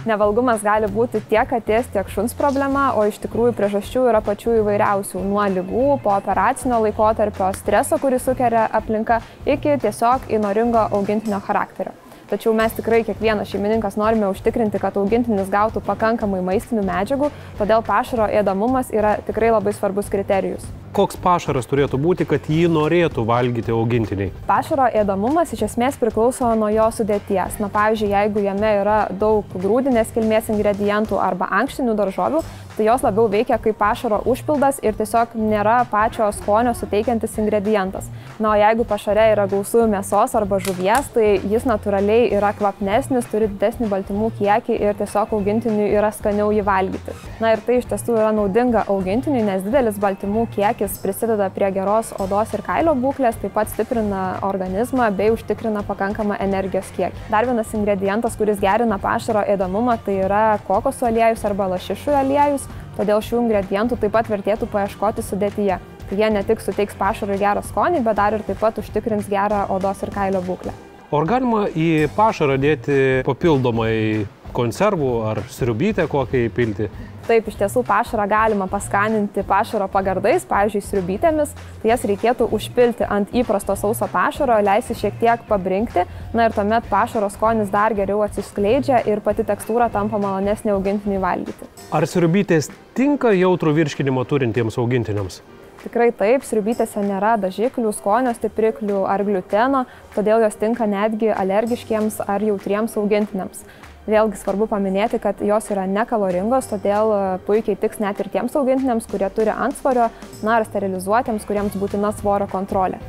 Nevalgumas gali būti tiek katės, tiek šuns problema, o iš tikrųjų priežasčių yra pačių įvairiausių – nuo ligų, pooperacinio laikotarpio, streso, kurį sukelia aplinka, iki tiesiog įnoringo augintinio charakterio. Tačiau mes tikrai kiekvienas šeimininkas norime užtikrinti, kad augintinis gautų pakankamai maistinių medžiagų, todėl pašaro ėdamumas yra tikrai labai svarbus kriterijus. Koks pašaras turėtų būti, kad jį norėtų valgyti augintiniai? Pašaro ėdamumas iš esmės priklauso nuo jo sudėties. Na, pavyzdžiui, jeigu jame yra daug grūdinės kilmės ingredientų arba ankštinių daržovių, tai jos labiau veikia kaip pašaro užpildas ir tiesiog nėra pačio skonio suteikiantis ingredientas. Na, o jeigu pašare yra gausu mėsos arba žuvies, tai jis natūraliai yra kvapnesnis, turi didesnį baltymų kiekį ir tiesiog augintiniui yra skaniau jį valgyti. Na ir tai iš tiesų yra naudinga augintiniui, nes didelis baltymų kiekis prisideda prie geros odos ir kailio būklės, taip pat stiprina organizmą bei užtikrina pakankamą energijos kiekį. Dar vienas ingredientas, kuris gerina pašaro ėdamumą, tai yra kokosų aliejus arba lašišų aliejus, todėl šių ingredientų taip pat vertėtų paieškoti sudėtyje. Tai jie ne tik suteiks pašarui gerą skonį, bet dar ir taip pat užtikrins gerą odos ir kailio būklę. O ar galima į pašarą dėti papildomai konservų ar sriubytę kokią įpilti? Taip, iš tiesų pašarą galima paskaninti pašaro pagardais, pavyzdžiui, sriubytėmis, tai jas reikėtų užpilti ant įprasto sauso pašaro, leisti šiek tiek pabrinkti, na ir tuomet pašaro skonis dar geriau atsiskleidžia ir pati tekstūra tampa malonesnė augintiniui valgyti. Ar sriubytės tinka jautrų virškinimą turintiems augintiniams? Tikrai taip, sriubytėse nėra dažiklių, skonio stipriklių ar gliuteno, todėl jos tinka netgi alergiškiems ar jautriems augintiniams. Vėlgi svarbu paminėti, kad jos yra nekaloringos, todėl puikiai tiks net ir tiems augintiniams, kurie turi antsvorio, na ar sterilizuotiems, kuriems būtina svorio kontrolė.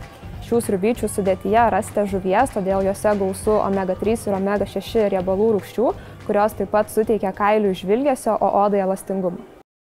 Šių sriubyčių sudėtyje rasite žuvies, todėl jose gausu omega-3 ir omega-6 riebalų rūgščių, kurios taip pat suteikia kailiui žvilgesio, o odai elastingumą.